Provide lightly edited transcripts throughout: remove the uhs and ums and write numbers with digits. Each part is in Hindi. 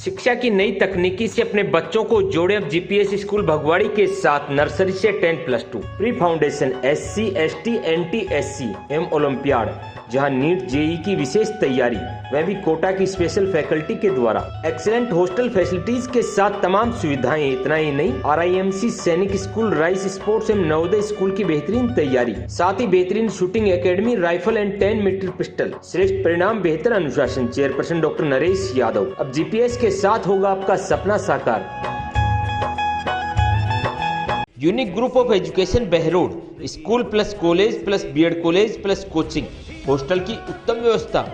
शिक्षा की नई तकनीकी से अपने बच्चों को जोड़े अब जीपीएस स्कूल भगवाड़ी के साथ नर्सरी से 10+2 pre foundation SC ST NT SC एवं ओलंपियाड, जहां नीट जेई की विशेष तैयारी, वह भी कोटा की स्पेशल फैकल्टी के द्वारा, एक्सीलेंट हॉस्टल फैसिलिटीज के साथ तमाम सुविधाएं। इतना ही नहीं, RIMC सैनिक स्कूल, राइस स्पोर्ट्स एवं नवोदय स्कूल की बेहतरीन तैयारी, साथ ही बेहतरीन shooting academy, rifle and 10 metre pistol, श्रेष्ठ परिणाम, बेहतर अनुशासन। Chairperson doctor Naresh Yadav. अब जीपीएस के साथ होगा आपका सपना साकार। Unique group of education Behror, school plus college plus BEd college plus coaching, hostel की उत्तम व्यवस्था।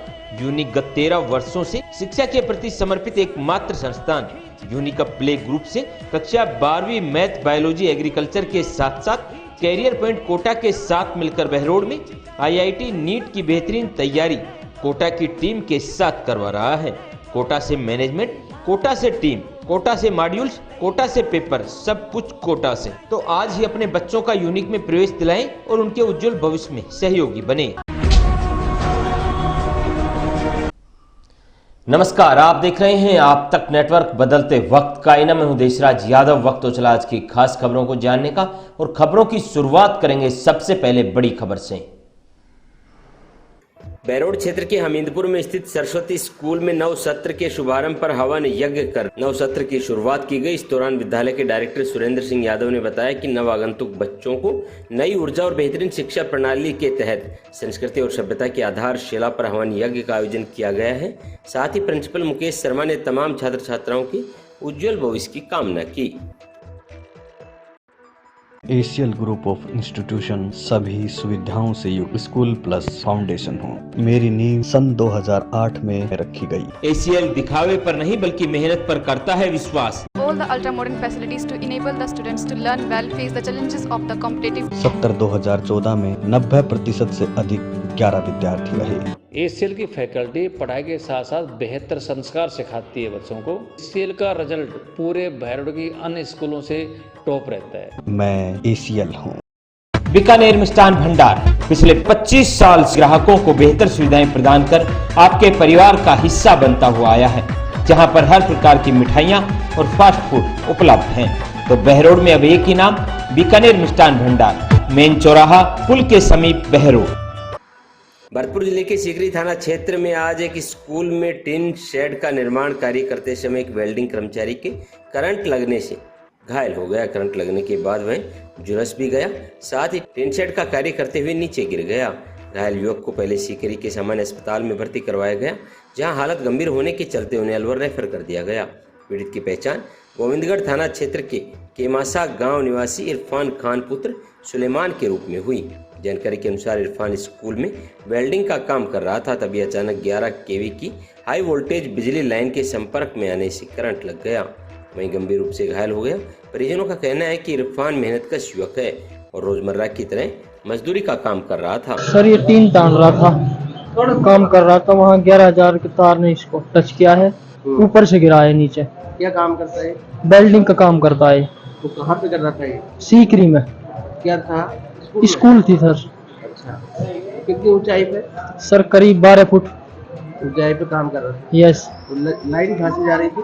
यूनिक गत 13 वर्षों से शिक्षा के प्रति समर्पित एकमात्र संस्थान। यूनिक प्ले ग्रुप से कक्षा 12वीं मैथ, बायोलॉजी, एग्रीकल्चर के साथ साथ कैरियर पॉइंट कोटा के साथ मिलकर बहरोड में IIT नीट की बेहतरीन तैयारी कोटा की टीम के साथ करवा रहा है। कोटा से मैनेजमेंट, कोटा से टीम, कोटा से मॉड्यूल्स, कोटा से पेपर, सब कुछ कोटा से। तो आज ही अपने बच्चों का यूनिक में प्रवेश दिलाएं और उनके उज्जवल भविष्य में सहयोगी बने। नमस्कार, आप देख रहे हैं आप तक नेटवर्क, बदलते वक्त का आईना। मैं हूं देशराज यादव। वक्त तो चला आज की खास खबरों को जानने का, और खबरों की शुरुआत करेंगे सबसे पहले बड़ी खबर से। बहरोड क्षेत्र के हमीदपुर में स्थित सरस्वती स्कूल में नव सत्र के शुभारंभ पर हवन यज्ञ कर नव सत्र की शुरुआत की गई। इस दौरान विद्यालय के डायरेक्टर सुरेंद्र सिंह यादव ने बताया कि नवागंतुक बच्चों को नई ऊर्जा और बेहतरीन शिक्षा प्रणाली के तहत संस्कृति और सभ्यता की आधारशिला पर हवन यज्ञ का आयोजन किया गया है। साथ ही प्रिंसिपल मुकेश शर्मा ने तमाम छात्र छात्राओं की उज्जवल भविष्य की कामना की। एशियल ग्रुप ऑफ इंस्टीट्यूशन सभी सुविधाओं से युक्त स्कूल प्लस फाउंडेशन हो। मेरी नींव सन 2008 में रखी गई। एसीएल दिखावे पर नहीं बल्कि मेहनत पर करता है विश्वास। All the ultra modern facilities to enable the students to learn well, face the challenges of the competitive. 2014 में 90% से अधिक 11 विद्यार्थी रहे। एसीएल की फैकल्टी पढ़ाई के साथ साथ बेहतर संस्कार सिखाती है बच्चों को। एसीएल का रिजल्ट पूरे बहरोड की अन्य स्कूलों से टॉप रहता है। मैं एसीएल हूँ। बीकानेर मिष्ठान भंडार पिछले 25 साल से ग्राहकों को बेहतर सुविधाएं प्रदान कर आपके परिवार का हिस्सा बनता हुआ आया है, जहां पर हर प्रकार की मिठाइयां और फास्ट फूड उपलब्ध हैं। तो बहरोड में अब एक ही नाम, बीकानेर मिष्ठान भंडार, मेन चौराहा, पुल के समीप, बहरोड। भरतपुर जिले के सीकरी थाना क्षेत्र में आज एक स्कूल में टिन शेड का निर्माण कार्य करते समय एक वेल्डिंग कर्मचारी के करंट लगने से घायल हो गया। करंट लगने के बाद वह झुलस भी गया, साथ ही टिन शेड का कार्य करते हुए नीचे गिर गया। घायल युवक को पहले सीकरी के सामान्य अस्पताल में भर्ती करवाया गया, जहां हालत गंभीर होने के चलते उन्हें अलवर रेफर कर दिया गया। पीड़ित की पहचान गोविंदगढ़ थाना क्षेत्र के केमासा गांव निवासी इरफान खान पुत्र सुलेमान के रूप में हुई। जानकारी के अनुसार इरफान स्कूल में वेल्डिंग का काम कर रहा था, तभी अचानक 11 kV की हाई वोल्टेज बिजली लाइन के संपर्क में आने से करंट लग गया, वहीं गंभीर रूप से घायल हो गया। परिजनों का कहना है कि इरफान मेहनतकश युवक है और रोजमर्रा की तरह मजदूरी का काम कर रहा था। सर ये टीन तान रहा था, काम कर रहा था, वहाँ 11,000 के तार ने इसको टच किया है, ऊपर से गिरा है नीचे। क्या काम करता है? वेल्डिंग का काम करता है। तो कहाँ पे कर रहा था ये? सीकरी में। क्या था? स्कूल थी सर। अच्छा, कितनी ऊंचाई पे? सर करीब 12 फुट ऊंचाई पे काम कर रहा था। यस। लाइन कहाँ से जा रही थी?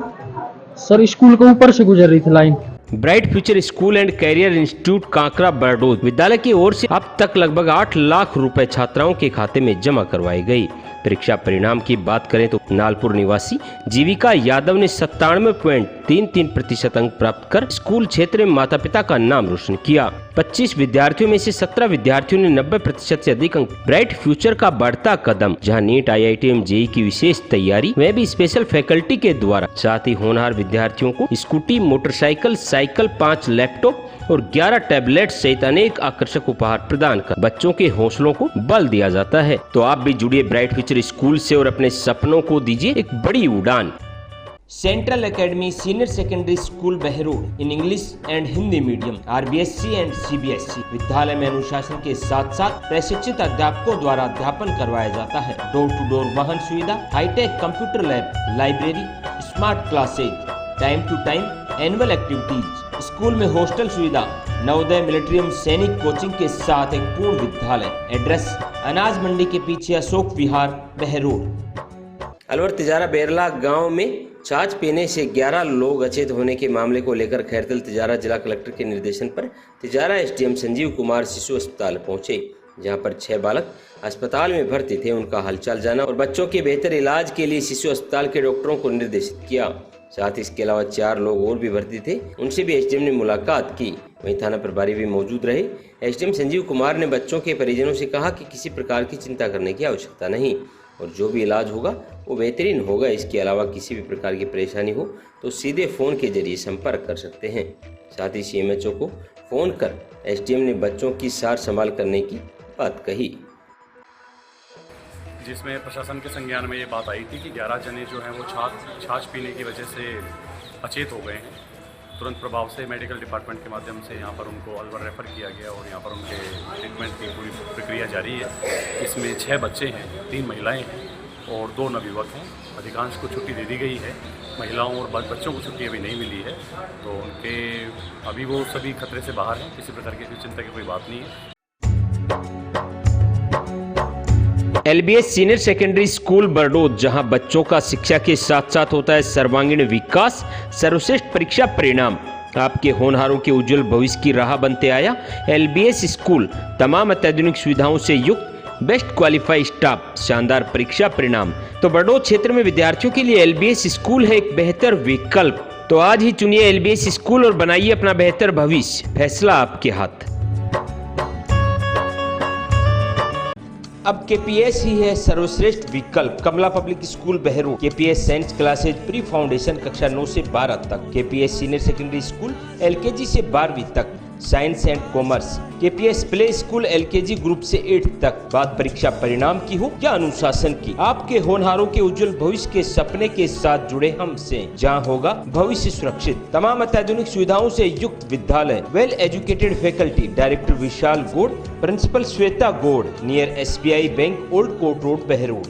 सर स्कूल के ऊपर से गुजर रही थी line. Bright future school and career institute Kankra Bardod विद्यालय की ओर से अब तक लगभग 8 लाख रुपए छात्राओं के खाते में जमा करवाई गई। परीक्षा परिणाम की बात करें तो नालपुर निवासी जीविका यादव ने 97.33% अंक प्राप्त कर स्कूल क्षेत्र में माता पिता का नाम रोशन किया। 25 विद्यार्थियों में से 17 विद्यार्थियों ने 90% से अधिक अंक। ब्राइट फ्यूचर का बढ़ता कदम, जहां नीट, IIT एवं जेई की विशेष तैयारी, वह भी स्पेशल फैकल्टी के द्वारा। साथ ही होनहार विद्यार्थियों को स्कूटी, मोटरसाइकिल, साइकिल, 5 लैपटॉप और 11 टैबलेट सहित अनेक आकर्षक उपहार प्रदान कर बच्चों के हौसलों को बल दिया जाता है। तो आप भी जुड़िए ब्राइट फ्यूचर स्कूल से और अपने सपनों को दीजिए एक बड़ी उड़ान। Central academy senior secondary school Behror in English and Hindi medium, RBSC and CBSC विद्यालय में अनुशासन के साथ साथ प्रशिक्षित अध्यापकों द्वारा अध्यापन करवाया जाता है। डोर टू डोर वाहन सुविधा, hi-tech computer lab, library, smart classes, time to time annual activities. School में हॉस्टल सुविधा, नवोदय, मिलिट्री एवं सैनिक कोचिंग के साथ एक पूर्ण विद्यालय। एड्रेस अनाज मंडी के पीछे अशोक विहार, बहरोड। अलवर तिजारा बेरला गांव में छाछ पीने से 11 लोग अचेत होने के मामले को लेकर खैरतल तिजारा जिला कलेक्टर के निर्देशन पर तिजारा एसडीएम संजीव कुमार शिशु अस्पताल पहुंचे, जहां पर 6 बालक अस्पताल में भर्ती थे। उनका हालचाल जाना और बच्चों के बेहतर इलाज के लिए शिशु अस्पताल के डॉक्टरों को निर्देशित किया। साथ ही इसके अलावा 4 लोग और भी भर्ती थे, उनसे भी एसडीएम ने मुलाकात की। वहीं थाना प्रभारी भी मौजूद रहे। एसडीएम संजीव कुमार ने बच्चों के परिजनों से कहा कि किसी प्रकार की चिंता करने की आवश्यकता नहीं और जो भी इलाज होगा वो बेहतरीन होगा। इसके अलावा किसी भी प्रकार की परेशानी हो तो सीधे फ़ोन के जरिए संपर्क कर सकते हैं। साथ ही सीएमएचओ को फ़ोन कर एसडीएम ने बच्चों की सार संभाल करने की बात कही, जिसमें प्रशासन के संज्ञान में ये बात आई थी कि 11 जने जो हैं वो छाछ पीने की वजह से अचेत हो गए हैं। तुरंत प्रभाव से मेडिकल डिपार्टमेंट के माध्यम से यहाँ पर उनको अलवर रेफ़र किया गया और यहाँ पर उनके ट्रीटमेंट की पूरी प्रक्रिया जारी है। इसमें 6 बच्चे हैं, 3 महिलाएं हैं और 2 नवयुवक हैं। अधिकांश को छुट्टी दे दी गई है, महिलाओं और बच्चों को छुट्टी अभी नहीं मिली है, तो उनके अभी वो सभी खतरे से बाहर हैं। किसी प्रकार की चिंता की कोई बात नहीं है। LBS senior secondary school Bardod, जहां बच्चों का शिक्षा के साथ साथ होता है सर्वांगीण विकास, सर्वश्रेष्ठ परीक्षा परिणाम आपके होनहारों के उज्जवल भविष्य की राह बनते आया। एलबीएस स्कूल तमाम अत्याधुनिक सुविधाओं से युक्त, बेस्ट क्वालिफाइड स्टाफ, शानदार परीक्षा परिणाम। तो बरडोद क्षेत्र में विद्यार्थियों के लिए एलबीएस स्कूल है एक बेहतर विकल्प। तो आज ही चुनिए एलबीएस स्कूल और बनाइए अपना बेहतर भविष्य। फैसला आपके हाथ। अब केपीएस ही है सर्वश्रेष्ठ विकल्प। Kamala public school Behror, KPS science classes pre foundation कक्षा 9 से 12 तक, KPS senior secondary school LKG से 12वीं तक, science and commerce, KPS play school LKG group से 8 तक। बात परीक्षा परिणाम की हो या अनुशासन की, आपके होनहारों के उज्जवल भविष्य के सपने के साथ जुड़े हमसे, जहां होगा भविष्य सुरक्षित। तमाम अत्याधुनिक सुविधाओं से युक्त विद्यालय, well educated faculty, director Vishal Gaur, principal Shweta Gaur, near SBI bank, old court road, Behror.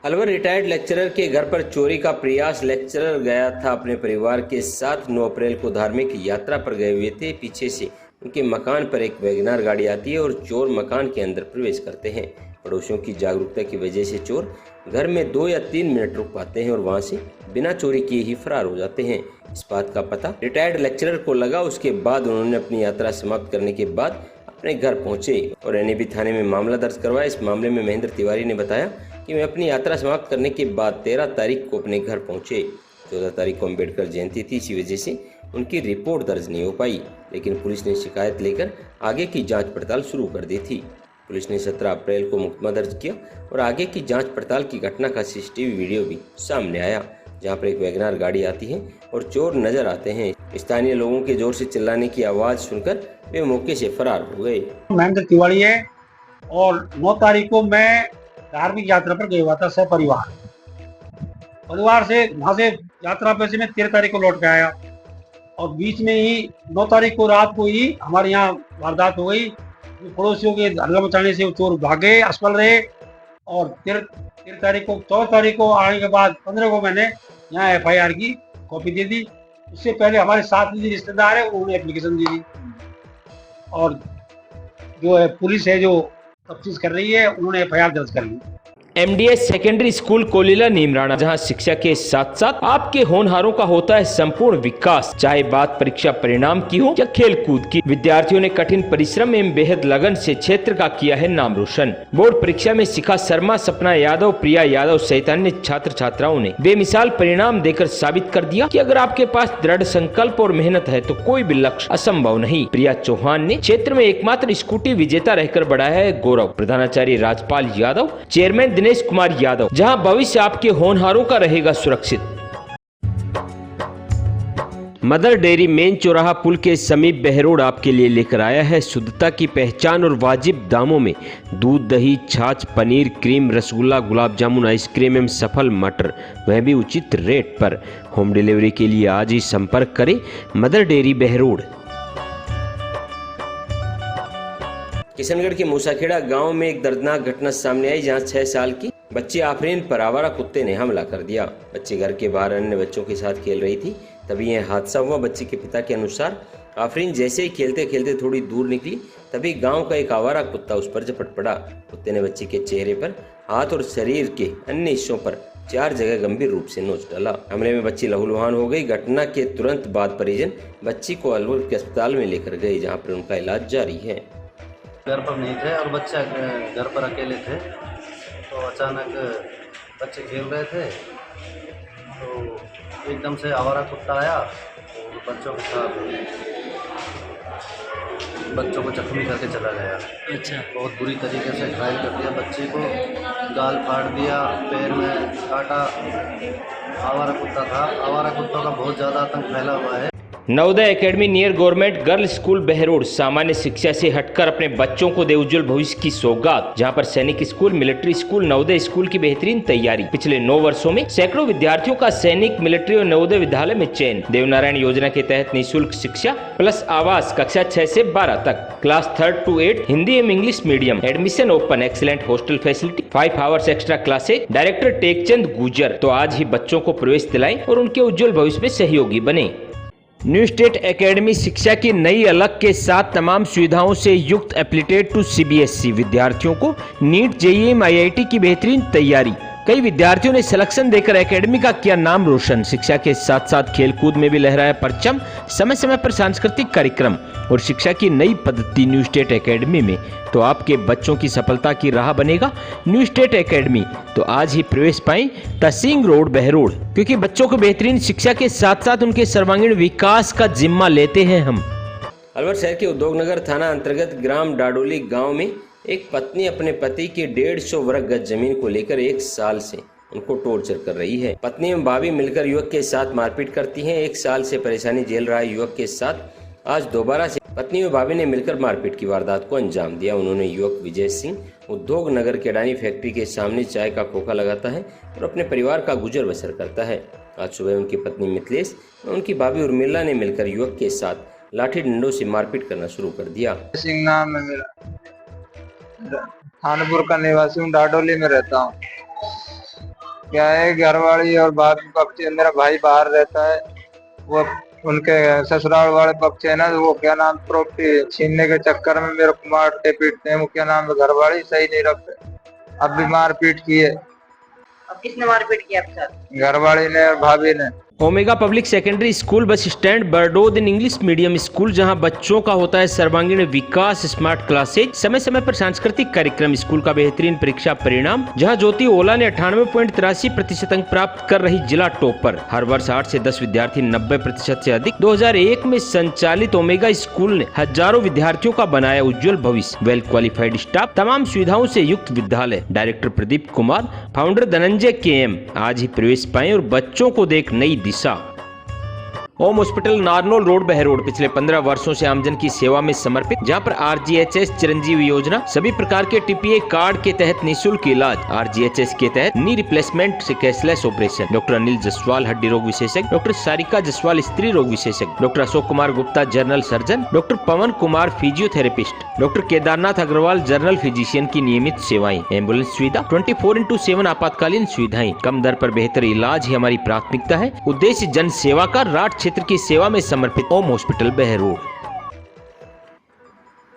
Alwar retired lecturer के घर पर चोरी का प्रयास। लेक्चरर गया था अपने परिवार के साथ 9 अप्रैल को धार्मिक यात्रा पर गए हुए थे। पीछे से उनके मकान पर एक वैगनार गाड़ी आती है और चोर मकान के अंदर प्रवेश करते हैं। पड़ोसियों की जागरूकता की वजह से चोर घर में 2 या 3 मिनट रुक पाते हैं और वहां से बिना चोरी किए ही फरार हो जाते हैं। इस बात का पता रिटायर्ड लेक्चरर को लगा। उसके बाद उन्होंने अपनी यात्रा समाप्त करने के बाद अपने घर पहुंचे और एनएबी थाने में मामला दर्ज करवाया। इस मामले में महेंद्र तिवारी ने बताया कि मैं अपनी यात्रा समाप्त करने के बाद 13 तारीख को अपने घर पहुंचे। 14 तारीख को अम्बेडकर जयंती थी, इसी वजह से उनकी रिपोर्ट दर्ज नहीं हो पाई, लेकिन पुलिस ने शिकायत लेकर आगे की जांच पड़ताल शुरू कर दी थी। पुलिस ने 17 अप्रैल को मुकदमा दर्ज किया और आगे की जांच पड़ताल की घटना का सीसीटीवी वीडियो भी सामने आया, जहां पर एक वैगनार गाड़ी आती है और चोर नजर आते हैं। स्थानीय लोगों के जोर से चिल्लाने की आवाज सुनकर वे मौके से फरार हो गए। महेंद्र तिवारी है और 9 तारीख को मैं धार्मिक यात्रा पर गया हुआ था परिवार से। वहां से यात्रा पे से मैं 13 तारीख को लौट के आया और बीच में ही 9 तारीख को रात को ही हमारे यहाँ वारदात हो गई। पड़ोसियों के हल्ला मचाने से चोर भागे, असफल रहे और 13 तारीख को 14 तारीख को आने के बाद 15 को मैंने यहाँ FIR की कॉपी दे दी। उससे पहले हमारे साथ में रिश्तेदार है उन्होंने एप्लीकेशन दी थी और जो है पुलिस है जो तफ्तीश कर रही है, उन्होंने FIR दर्ज कर ली। MDS secondary school Kolila Neemrana, जहां शिक्षा के साथ साथ आपके होनहारों का होता है संपूर्ण विकास। चाहे बात परीक्षा परिणाम की हो या खेल कूद की, विद्यार्थियों ने कठिन परिश्रम एवं बेहद लगन से क्षेत्र का किया है नाम रोशन। बोर्ड परीक्षा में शिखा शर्मा, सपना यादव, प्रिया यादव सहित अन्य छात्र छात्राओं ने बेमिसाल परिणाम देकर साबित कर दिया कि अगर आपके पास दृढ़ संकल्प और मेहनत है तो कोई भी लक्ष्य असंभव नहीं। प्रिया चौहान ने क्षेत्र में एकमात्र स्कूटी विजेता रहकर बढ़ाया है गौरव। प्रधानाचार्य राजपाल यादव, चेयरमैन दिनेश कुमार यादव, जहां भविष्य आपके होनहारों का रहेगा सुरक्षित। मदर डेयरी मेन चौराहा पुल के समीप बहरोड आपके लिए लेकर आया है शुद्धता की पहचान और वाजिब दामों में दूध, दही, छाछ, पनीर, क्रीम, रसगुल्ला, गुलाब जामुन, आइसक्रीम एवं सफल मटर, वह भी उचित रेट पर। होम डिलीवरी के लिए आज ही संपर्क करें मदर डेयरी बहरोड। किशनगढ़ के मूसाखेड़ा गांव में एक दर्दनाक घटना सामने आई, जहां 6 साल की बच्ची आफरीन पर आवारा कुत्ते ने हमला कर दिया। बच्ची घर के बाहर अन्य बच्चों के साथ खेल रही थी, तभी यह हादसा हुआ। बच्ची के पिता के अनुसार आफरीन जैसे ही खेलते खेलते थोड़ी दूर निकली, तभी गांव का एक आवारा कुत्ता उस पर झपट पड़ा। कुत्ते ने बच्ची के चेहरे पर, हाथ और शरीर के अन्य हिस्सों पर 4 जगह गंभीर रूप से नोच डाला। हमले में बच्ची लहूलुहान हो गई। घटना के तुरंत बाद परिजन बच्ची को अलवर के अस्पताल में लेकर गए, जहां पर उनका इलाज जारी है। घर पर नहीं थे और बच्चा घर पर अकेले थे, तो अचानक बच्चे खेल रहे थे तो एकदम से आवारा कुत्ता आया और बच्चों को जख्मी करके चला गया। अच्छा। बहुत बुरी तरीके से घायल कर दिया बच्चे को, गाल फाड़ दिया, पैर में काटा। आवारा कुत्ता था। आवारा कुत्तों का बहुत ज़्यादा आतंक फैला हुआ है। Navodaya academy near government girl school Behror सामान्य शिक्षा से हटकर अपने बच्चों को दे उज्जवल भविष्य की सौगात, जहां पर सैनिक school, military school, Navodaya school की बेहतरीन तैयारी। पिछले 9 वर्षों में सैकड़ों विद्यार्थियों का सैनिक, मिलिट्री और नवोदय विद्यालय में चयन। देवनारायण योजना के तहत निःशुल्क शिक्षा प्लस आवास, कक्षा 6 से 12 तक, क्लास 3rd to 8 हिंदी एवं English medium, admission open, excellent hostel facility, 5 hours extra classes. Director Tekchand गुजर। तो आज ही बच्चों को प्रवेश दिलाएं और उनके उज्जवल भविष्य में सहयोगी बने। न्यू स्टेट एकेडमी शिक्षा की नई अलग के साथ तमाम सुविधाओं से युक्त एप्लीटेड टू CBSE विद्यार्थियों को नीट, JEM, IIT की बेहतरीन तैयारी। कई विद्यार्थियों ने सिलेक्शन देकर एकेडमी का किया नाम रोशन। शिक्षा के साथ साथ खेलकूद में भी लहराया परचम। समय समय पर सांस्कृतिक कार्यक्रम और शिक्षा की नई पद्धति न्यू स्टेट एकेडमी में। तो आपके बच्चों की सफलता की राह बनेगा न्यू स्टेट एकेडमी। तो आज ही प्रवेश पाएं तहसील रोड बहरोड, क्योंकि बच्चों को बेहतरीन शिक्षा के साथ साथ उनके सर्वांगीण विकास का जिम्मा लेते हैं हम। अलवर शहर के उद्योगनगर थाना अंतर्गत ग्राम डाडोली गांव में एक पत्नी अपने पति की 150 वर्ग गज जमीन को लेकर 1 साल से उनको टॉर्चर कर रही है। पत्नी एवं भाभी मिलकर युवक के साथ मारपीट करती हैं। 1 साल से परेशानी झेल रहा है युवक के साथ आज दोबारा से पत्नी एवं भाभी ने मिलकर मारपीट की वारदात को अंजाम दिया। उन्होंने युवक विजय सिंह उद्योग नगर के अडानी फैक्ट्री के सामने चाय का खोखा लगाता है और अपने परिवार का गुजर बसर करता है। आज सुबह उनकी पत्नी मिथिलेश और उनकी भाभी उर्मिला ने मिलकर युवक के साथ लाठी डंडों से मारपीट करना शुरू कर दिया। सिंह नाम है मेरा, थानपुर का निवासी हूँ, डाडोली में रहता हूँ। क्या है, घरवाली और भाभी पक्ष, मेरा भाई बाहर रहता है, वो उनके ससुराल वाले पक्ष है ना, वो क्या नाम प्रॉपर्टी छीनने के चक्कर में मेरे को मारते पीटते हैं। वो क्या नाम है, घरवाली सही नहीं रखते, अब भी मारपीट की है। अब किसने मारपीट किया आपके साथ? घरवाली ने और भाभी ने। Omega public secondary school bus stand Bardod in English medium school, जहां बच्चों का होता है सर्वांगीण विकास, स्मार्ट क्लासेज, समय समय पर सांस्कृतिक कार्यक्रम। स्कूल का बेहतरीन परीक्षा परिणाम, जहां ज्योति ओला ने 98.83% अंक प्राप्त कर रही जिला टॉपर। हर वर्ष 8 से 10 विद्यार्थी 90% से अधिक। 2001 में संचालित ओमेगा स्कूल ने हजारों विद्यार्थियों का बनाया उज्जवल भविष्य। वेल क्वालिफाइड स्टाफ, तमाम सुविधाओं से युक्त विद्यालय। Director Pradeep Kumar, founder Dhananjay KM। आज ही प्रवेश पाएं और बच्चों को देख नई दिशा। ओम हॉस्पिटल नारनौल रोड बहरोड पिछले 15 वर्षों से आमजन की सेवा में समर्पित, जहां पर RGHS चिरंजीवी योजना, सभी प्रकार के TPA कार्ड के तहत निःशुल्क इलाज। RGHS के तहत नी रिप्लेसमेंट से cashless operation. Doctor Anil Jaswal हड्डी रोग विशेषज्ञ, डॉक्टर सारिका जसवाल स्त्री रोग विशेषज्ञ, doctor Ashok Kumar Gupta general surgeon, doctor Pawan Kumar physiotherapist, doctor Kedarnath Agarwal general physician की नियमित सेवाएं। एम्बुलेंस सुविधा, 24/7 आपातकालीन सुविधाएं। कम दर पर बेहतर इलाज ही हमारी प्राथमिकता है। उद्देश्य जन सेवा का, राट क्षेत्र की सेवा में समर्पित ओम हॉस्पिटल बहरोड।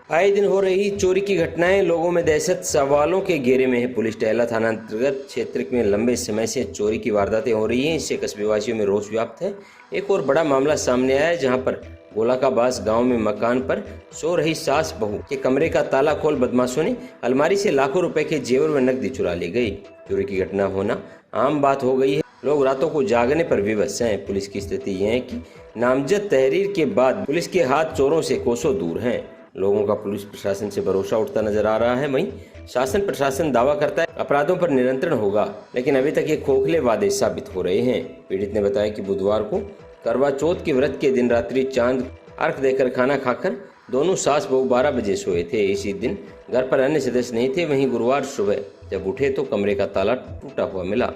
आए दिन हो रही चोरी की घटनाएं लोगों में दहशत, सवालों के घेरे में है। पुलिस टहला थाना अंतर्गत क्षेत्र में लंबे समय से चोरी की वारदातें हो रही हैं। इससे कस्बेवासियों में रोष व्याप्त है। एक और बड़ा मामला सामने आया है, जहां पर गोलाकाबास गांव में मकान पर सो रही सास बहू के कमरे का ताला खोल बदमाशों ने अलमारी से लाखों रुपए के जेवर व नकदी चुरा ले गई। चोरी की घटना होना आम बात हो गई है। लोग रातों को जागने पर विवश हैं। पुलिस की स्थिति यह है कि नामजद तहरीर के बाद पुलिस के हाथ चोरों से कोसों दूर हैं। लोगों का पुलिस प्रशासन से भरोसा उठता नजर आ रहा है। वहीं शासन प्रशासन दावा करता है अपराधों पर नियंत्रण होगा, लेकिन अभी तक ये खोखले वादे साबित हो रहे हैं। पीड़ित ने बताया कि बुधवार को करवा चौथ के व्रत के दिन रात्रि चांद अर्घ देकर खाना खाकर दोनों सास बहू 12 बजे सोए थे। इसी दिन घर पर अन्य सदस्य नहीं थे। वहीं गुरुवार सुबह जब उठे तो कमरे का ताला टूटा हुआ मिला।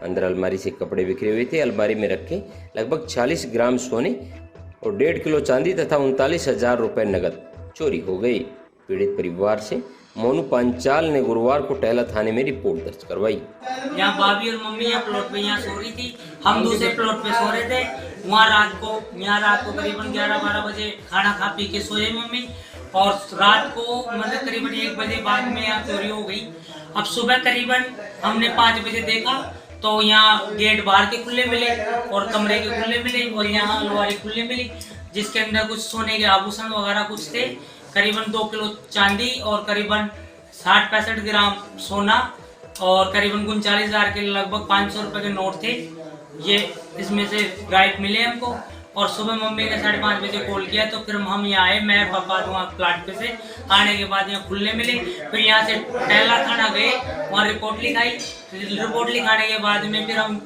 अंदर अलमारी से कपड़े बिखरे हुए थे। अलमारी में रखे लगभग 40 ग्राम सोने और 1.5 किलो चांदी तथा 39,000 रुपए नकद चोरी हो गई। पीड़ित परिवार से मोनू पांचाल ने गुरुवार को टहला थाने में रिपोर्ट दर्ज करवाई। यहाँ भाभी और मम्मी यहाँ प्लॉट पे यहाँ सो रही थी, हम दूसरे प्लॉट पे सो रहे थे। वहाँ रात को करीबन 11-12 बजे खाना खा पी के सोए मम्मी, और रात को मतलब करीबन 1 बजे बाद में यहाँ चोरी हो गई। अब सुबह करीबन हमने 5 बजे देखा तो यहाँ गेट बाहर के खुले मिले और कमरे के खुले मिले और यहाँ अलमारी खुले मिली, जिसके अंदर कुछ सोने के आभूषण वगैरह कुछ थे, करीबन 2 किलो चांदी और करीबन 60-65 ग्राम सोना और करीबन 39,000 के लगभग 500 रुपए के नोट थे। ये इसमें से गाइड मिले हमको। और सुबह मम्मी ने 5:30 बजे कॉल किया तो फिर हम यहाँ आए, मैं पापा वहाँ प्लाट पे से आने के बाद यहाँ खुले मिले। फिर यहाँ से टहला खाना गए, वहाँ रिपोर्ट लिखाई। रिपोर्ट लिखाने के बाद में फिर हम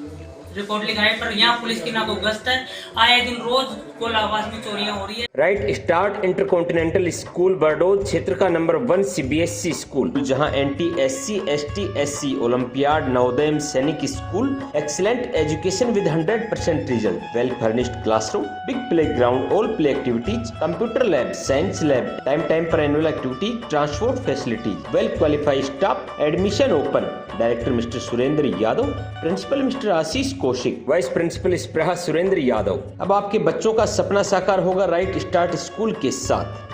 रिपोर्ट लिखाई, पर यहाँ पुलिस की ना कोई गश्त है। आए दिन रोज कोलाबास में चोरियां हो रही है। राइट स्टार्ट इंटरकॉन्टिनेंटल स्कूल बरडोज क्षेत्र का नंबर 1 CBSE स्कूल, जहां NT-SC ST-SC olympiad Navodaya Sainik school, excellent education with 100% result, well furnished classroom, big play ground, all play activities, computer lab, science lab, time पर annual activities, transport facilities, well qualified staff, admission open. Director mister Surendra Yadav, principal mister Ashish Kaushik, vice principal Spraha Surendra Yadav. अब आपके बच्चों का सपना साकार होगा राइट स्टार्ट स्कूल के साथ।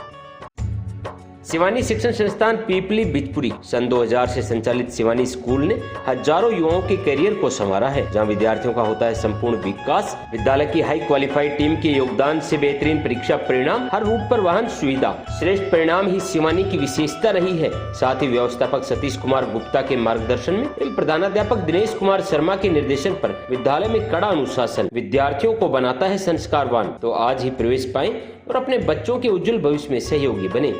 शिवानी शिक्षण संस्थान पीपली बिजपुरी सन 2000 से संचालित शिवानी स्कूल ने हजारों युवाओं के करियर को संवारा है, जहां विद्यार्थियों का होता है संपूर्ण विकास। विद्यालय की हाई क्वालिफाइड टीम के योगदान से बेहतरीन परीक्षा परिणाम, हर रूट पर वाहन सुविधा, श्रेष्ठ परिणाम ही शिवानी की विशेषता रही है। साथ ही व्यवस्थापक सतीश कुमार गुप्ता के मार्गदर्शन में एवं प्रधानाध्यापक दिनेश कुमार शर्मा के निर्देशन पर विद्यालय में कड़ा अनुशासन विद्यार्थियों को बनाता है संस्कारवान। तो आज ही प्रवेश पाएं और अपने बच्चों के उज्जवल भविष्य में सहयोगी बने।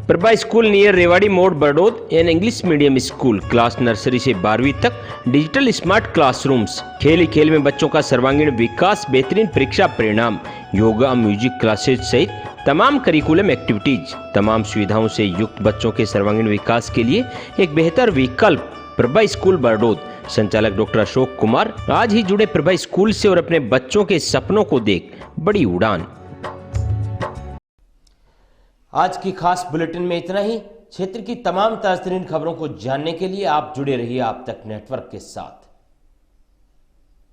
प्रभा स्कूल नियर रेवाड़ी मोड़ Bardod an English medium school, class nursery से 12वीं तक, डिजिटल स्मार्ट क्लासरूम्स, खेल ही खेल में बच्चों का सर्वांगीण विकास, बेहतरीन परीक्षा परिणाम, योगा म्यूजिक क्लासेज सहित तमाम करिकुलम एक्टिविटीज, तमाम सुविधाओं से युक्त बच्चों के सर्वांगीण विकास के लिए एक बेहतर विकल्प प्रभा स्कूल बरडोद। संचालक डॉक्टर अशोक कुमार आज ही जुड़े प्रभा स्कूल से और अपने बच्चों के सपनों को देख बड़ी उड़ान। आज की खास बुलेटिन में इतना ही। क्षेत्र की तमाम ताज़तरीन खबरों को जानने के लिए आप जुड़े रहिए आप तक नेटवर्क के साथ।